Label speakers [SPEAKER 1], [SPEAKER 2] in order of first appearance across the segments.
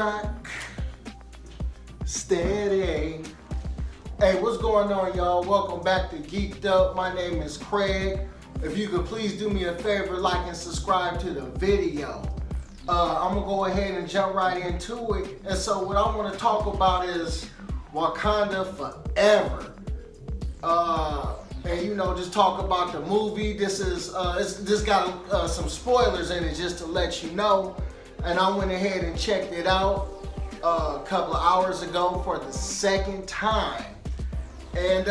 [SPEAKER 1] rock steady. Hey, what's going on, y'all? Welcome back to Geeked Up. My name is Craig. If you could please do me a favor, like and subscribe to the video. I'm gonna go ahead and jump right into it. And so what I want to talk about is Wakanda Forever. And just talk about the movie. This got some spoilers in it, just to let you know. And I went ahead and checked it out a couple of hours ago for the second time. And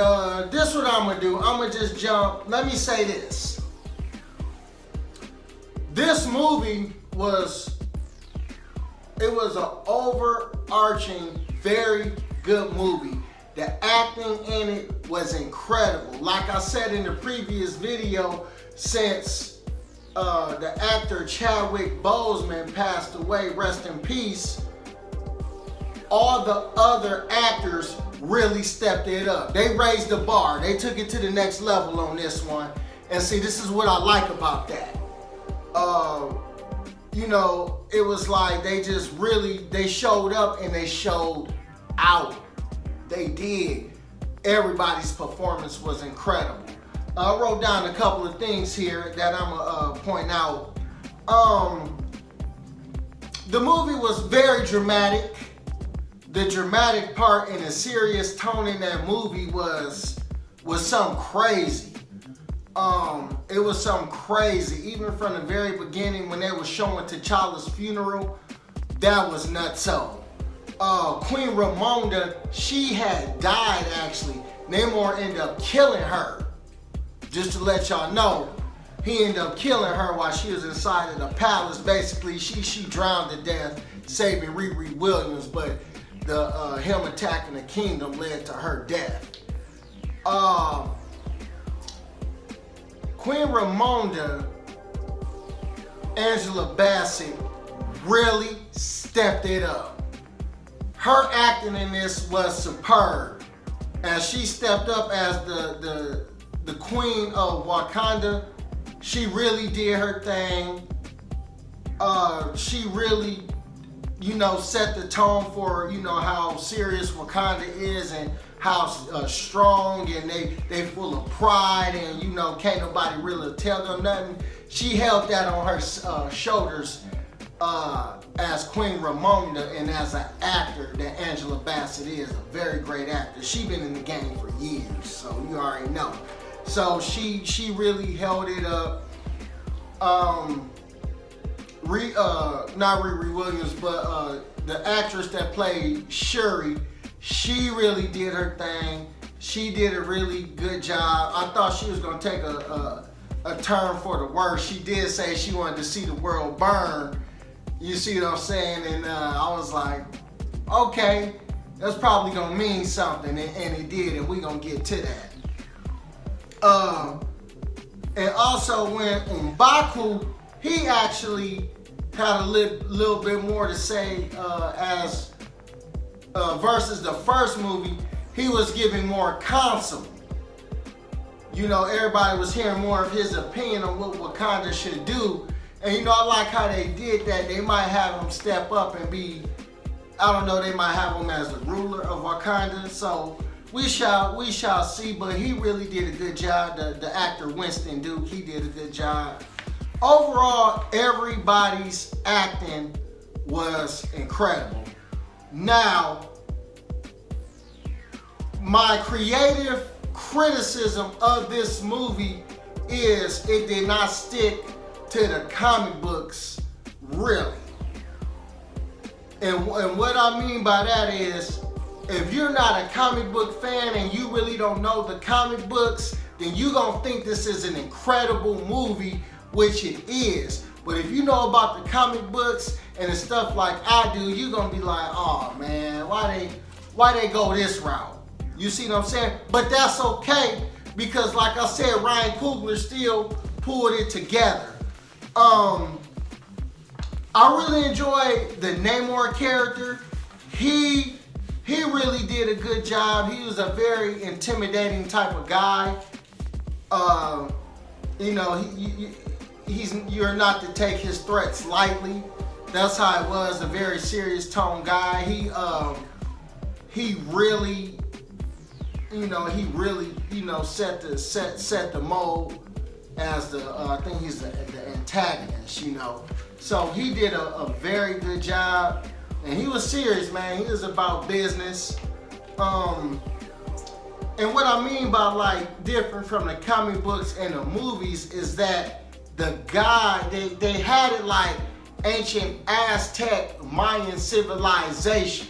[SPEAKER 1] this is what I'm gonna do. I'm gonna just jump. Let me say this. This movie was an overarching, very good movie. The acting in it was incredible. Like I said in the previous video, since the actor Chadwick Boseman passed away, rest in peace, all the other actors really stepped it up. They raised the bar. They took it to the next level on this one. And see, this is what I like about that. It was like they showed up and they showed out. They did. Everybody's performance was incredible. I wrote down a couple of things here that I'm gonna point out. The movie was very dramatic. The dramatic part and the serious tone in that movie was something crazy. It was something crazy. Even from the very beginning when they were showing T'Challa's funeral, that was nutso. Queen Ramonda, she had died actually. Namor ended up killing her. Just to let y'all know, he ended up killing her while she was inside of the palace. Basically, she drowned to death, saving Riri Williams, but him attacking the kingdom led to her death. Queen Ramonda, Angela Bassett, really stepped it up. Her acting in this was superb. As she stepped up as the queen of Wakanda, she really did her thing. She really, set the tone for, how serious Wakanda is and how strong, and they full of pride, and can't nobody really tell them nothing. She held that on her shoulders as Queen Ramonda, and as an actor that Angela Bassett is, a very great actor. She been in the game for years, so you already know. So she really held it up. Not Riri Williams, but the actress that played Shuri, she really did her thing. She did a really good job. I thought she was gonna take a turn for the worse. She did say she wanted to see the world burn. You see what I'm saying? And I was like, okay, that's probably gonna mean something, and it did, and we gonna get to that. And also when M'Baku, he actually had a little bit more to say as versus the first movie. He was giving more counsel. Everybody was hearing more of his opinion on what Wakanda should do. And I like how they did that. They might have him step up and be, they might have him as the ruler of Wakanda. So we shall see, but he really did a good job. The actor Winston Duke, he did a good job. Overall, everybody's acting was incredible. Now, my creative criticism of this movie is it did not stick to the comic books, really. And what I mean by that is, if you're not a comic book fan and you really don't know the comic books, then you're gonna think this is an incredible movie, which it is. But if you know about the comic books and the stuff like I do, you're gonna be like, oh man, why they go this route? You see what I'm saying? But that's okay, because like I said, Ryan Coogler still pulled it together. I really enjoyed the Namor character. He really did a good job. He was a very intimidating type of guy. You're not to take his threats lightly. That's how it was. A very serious tone guy. He really, set the mold as the I think he's the antagonist. So he did a very good job, and he was serious, man. He was about business. And what I mean by like different from the comic books and the movies is that the guy, they had it like ancient Aztec Mayan civilization.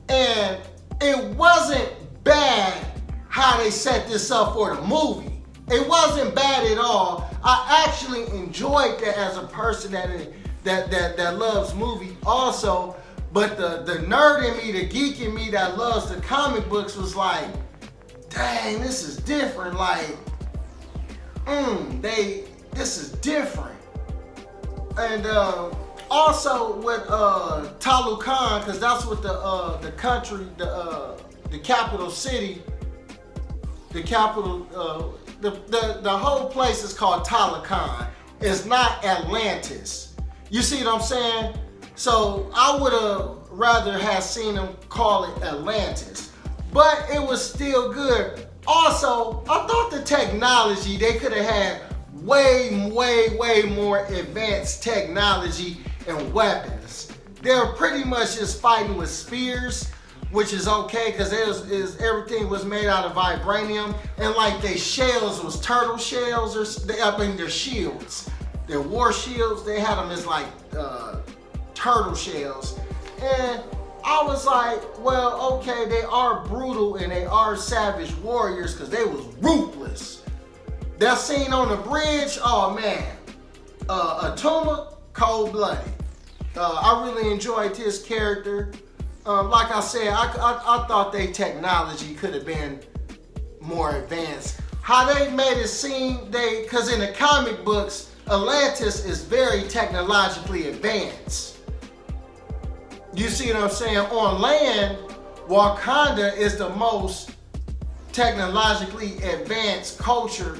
[SPEAKER 1] And it wasn't bad how they set this up for the movie. It wasn't bad at all. I actually enjoyed that as a person that loves movie also. But the nerd in me, the geek in me that loves the comic books was like, dang, this is different. Like, this is different. And also with Talokan, because that's what the country, the capital city, the capital, the whole place is called Talokan. It's not Atlantis. You see what I'm saying? So I would have rather have seen them call it Atlantis, but it was still good. Also, I thought the technology, they could have had way more advanced technology and weapons. They were pretty much just fighting with spears, which is okay because everything was made out of vibranium, and like their shells was turtle shells, their shields, their war shields, they had them as like turtle shells. And I was like, well, okay, they are brutal and they are savage warriors because they was ruthless. That scene on the bridge, oh man, Atuma, cold-blooded. I really enjoyed his character. Like I said, I thought their technology could have been more advanced. How they made it seem, because in the comic books, Atlantis is very technologically advanced. You see what I'm saying? On land, Wakanda is the most technologically advanced culture,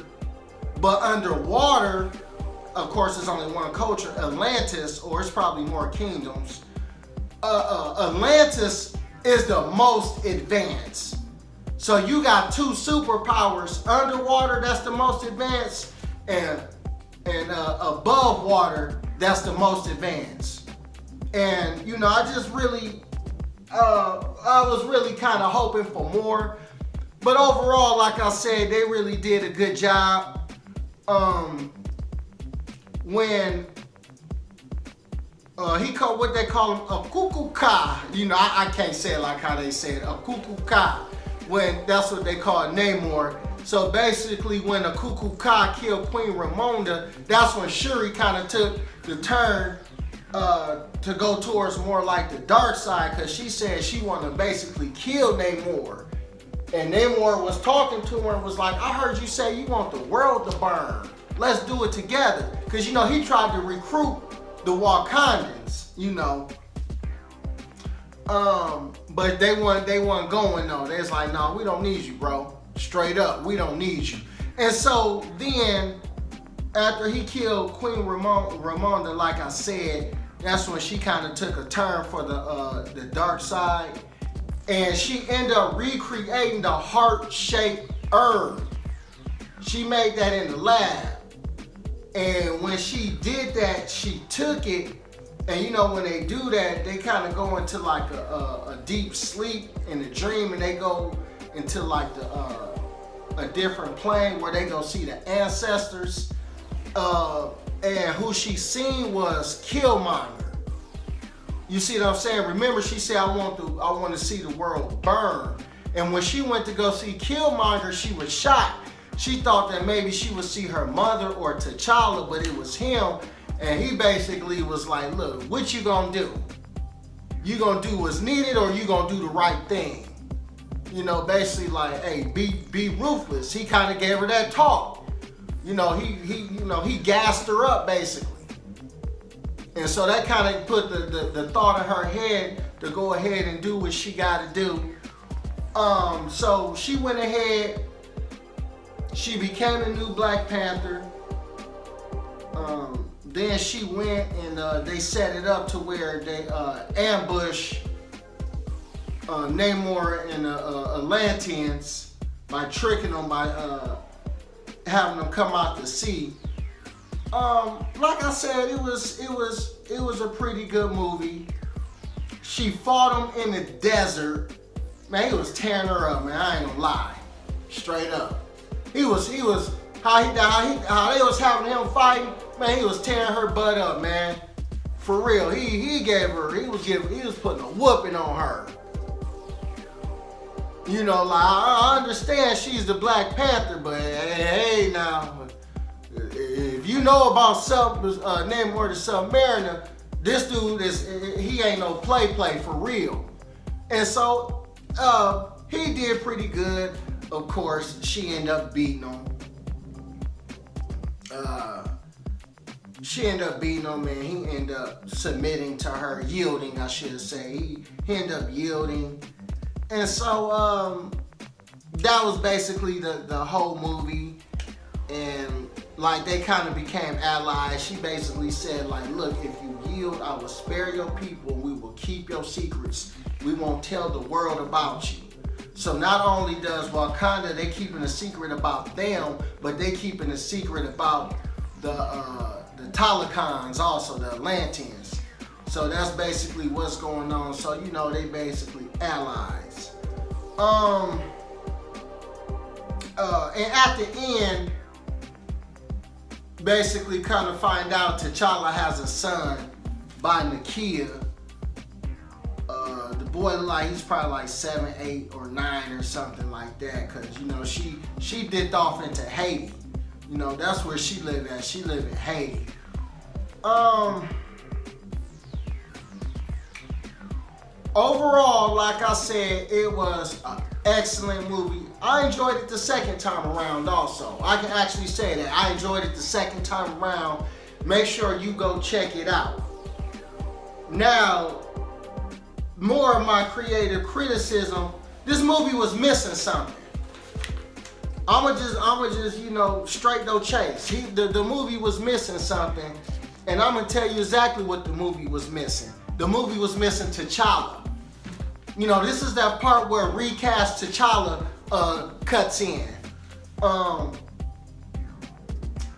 [SPEAKER 1] but underwater, of course, there's only one culture, Atlantis, or it's probably more kingdoms. Atlantis is the most advanced. So you got two superpowers underwater, that's the most advanced, and above water, that's the most advanced. And I just really, I was really kind of hoping for more. But overall, like I said, they really did a good job. When he called, what they call him, a kukuka. I can't say it like how they say it, a kukuka. When that's what they call Namor. So basically, when a kukuka killed Queen Ramonda, that's when Shuri kind of took the turn to go towards more like the dark side, because she said she wanted to basically kill Namor. And Namor was talking to her and was like, I heard you say you want the world to burn. Let's do it together. Because, he tried to recruit the Wakandans, but they weren't going though. They was like, no, we don't need you, bro. Straight up, we don't need you. And so then, after he killed Queen Ramonda, like I said, that's when she kind of took a turn for the dark side. And she ended up recreating the heart-shaped herb. She made that in the lab. And when she did that, she took it. And when they do that, they kind of go into like a deep sleep in a dream, and they go into like a different plane where they go see the ancestors. And who she seen was Killmonger. You see what I'm saying? Remember, she said, I want to see the world burn. And when she went to go see Killmonger, she was shocked. She thought that maybe she would see her mother or T'Challa, but it was him. And he basically was like, look, what you gonna do? You gonna do what's needed, or you gonna do the right thing? Basically like, hey, be ruthless. He kind of gave her that talk. He gassed her up basically. And so that kind of put the thought in her head to go ahead and do what she got to do. So she went ahead. She became a new Black Panther. then she went and they set it up to where they ambush Namor and Atlanteans by tricking them by having them come out to sea. Like I said, it was a pretty good movie. She fought him in the desert. Man, he was tearing her up, man. I ain't gonna lie, straight up. He was how they was having him fighting. Man, he was tearing her butt up, man. For real, he was putting a whooping on her. You know, like I understand she's the Black Panther, but hey now, if you know about Namor the Submariner, this dude he ain't no play for real. And so he did pretty good. Of course, she ended up beating him. She ended up beating him, and he ended up submitting to her, yielding, I should say. He ended up yielding. And so that was basically the whole movie. And like they kind of became allies. She basically said like, look, if you yield, I will spare your people. We will keep your secrets. We won't tell the world about you. So not only does Wakanda, they keeping a secret about them, but they keeping a secret about the Talakans also, the Atlanteans. So that's basically what's going on. So you know they basically allies. And at the end, basically kind of find out T'Challa has a son by Nakia. The boy like he's probably like 7, 8, or 9 or something like that, cause you know she dipped off into Haiti. You know that's where she lived at. She lived in Haiti. Overall, like I said, it was an excellent movie. I enjoyed it the second time around also. I can actually say that. I enjoyed it the second time around. Make sure you go check it out. Now, more of my creative criticism. This movie was missing something. I'ma just you know, straight no chase. The movie was missing something. And I'm gonna tell you exactly what the movie was missing. The movie was missing T'Challa. You know, this is that part where recast T'Challa cuts in.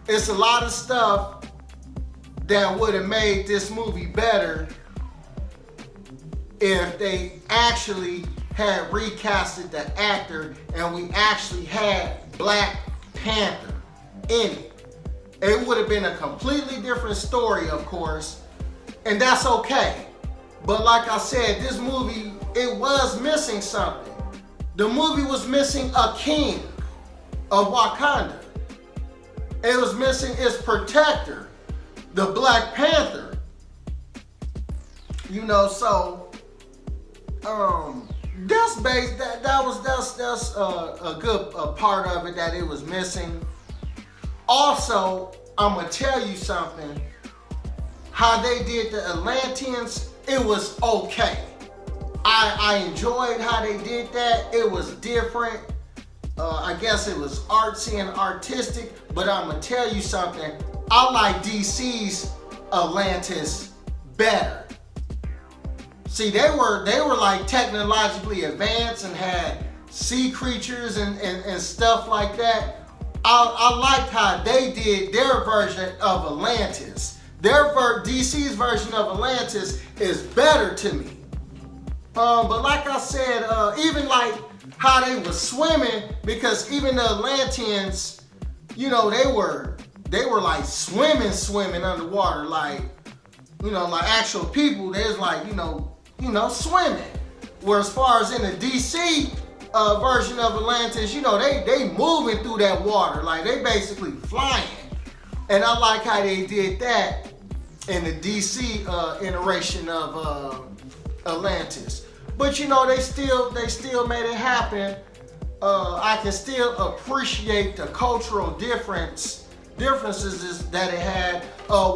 [SPEAKER 1] It's a lot of stuff that would have made this movie better if they actually had recasted the actor and we actually had Black Panther in it. It would have been a completely different story, of course, and that's okay. But like I said, this movie, it was missing something. The movie was missing a king of Wakanda. It was missing its protector, the Black Panther. You know, so that's a good part of it that it was missing. Also, I'm gonna tell you something. How they did the Atlanteans, it was okay. I enjoyed how they did that. It was different. I guess it was artsy and artistic, but I'm gonna tell you something. I like DC's Atlantis better. See, they were like technologically advanced and had sea creatures and stuff like that. I liked how they did their version of Atlantis. DC's version of Atlantis is better to me. But like I said, even like how they were swimming, because even the Atlanteans, you know, they were like swimming underwater, like, you know, like actual people. They was like, you know, swimming. Where as far as in the DC version of Atlantis, you know, they moving through that water, like they basically flying. And I like how they did that in the DC iteration of Atlantis. But you know, they still made it happen. I can still appreciate the cultural differences that it had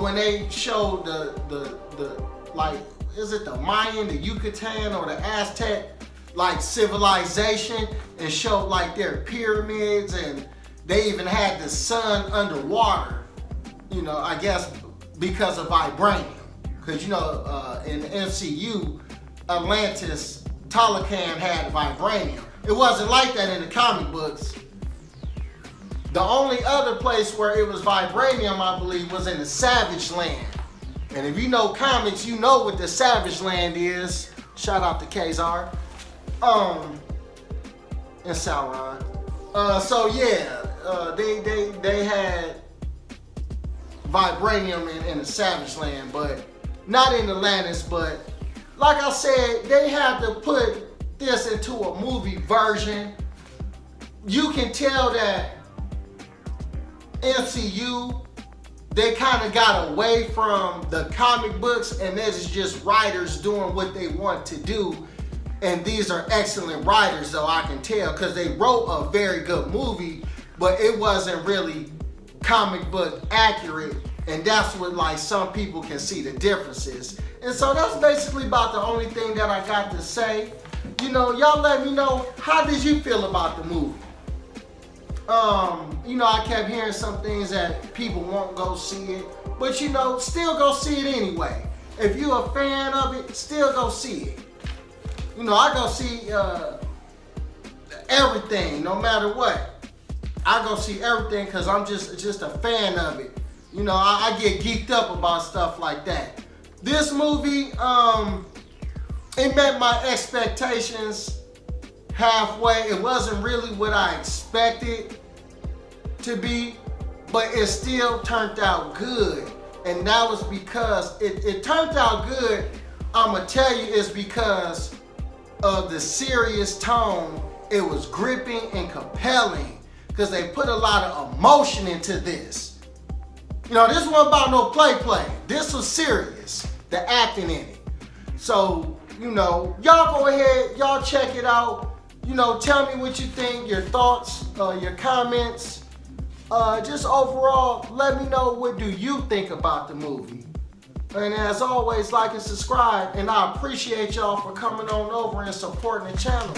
[SPEAKER 1] when they showed the like, is it the Mayan, the Yucatan, or the Aztec like civilization, and showed like their pyramids, and they even had the sun underwater. You know, I guess because of vibranium. Because you know, in the MCU, Atlantis, Talocan had vibranium. It wasn't like that in the comic books. The only other place where it was vibranium, I believe, was in the Savage Land. And if you know comics, you know what the Savage Land is. Shout out to Kazar. And Sauron. So yeah, they had vibranium in the Savage Land, but not in Atlantis. But like I said, they had to put this into a movie version. You can tell that MCU, they kind of got away from the comic books, and this is just writers doing what they want to do. And these are excellent writers, though, I can tell, because they wrote a very good movie, but it wasn't really comic book accurate. And that's what, like, some people can see the differences. And so that's basically about the only thing that I got to say. You know, y'all let me know, how did you feel about the movie? You know, I kept hearing some things that people won't go see it, but you know, still go see it anyway. If you're a fan of it, still go see it. You know, I go see everything, no matter what. I go see everything because I'm just a fan of it. You know, I get geeked up about stuff like that. This movie, it met my expectations halfway. It wasn't really what I expected to be, but it still turned out good. And that was because it turned out good. I'ma tell you, it's because of the serious tone. It was gripping and compelling because they put a lot of emotion into this. You know, this wasn't about no play. This was serious, the acting in it. So, you know, y'all go ahead, y'all check it out. You know, tell me what you think, your thoughts, your comments. Just overall, let me know, what do you think about the movie? And as always, like and subscribe. And I appreciate y'all for coming on over and supporting the channel.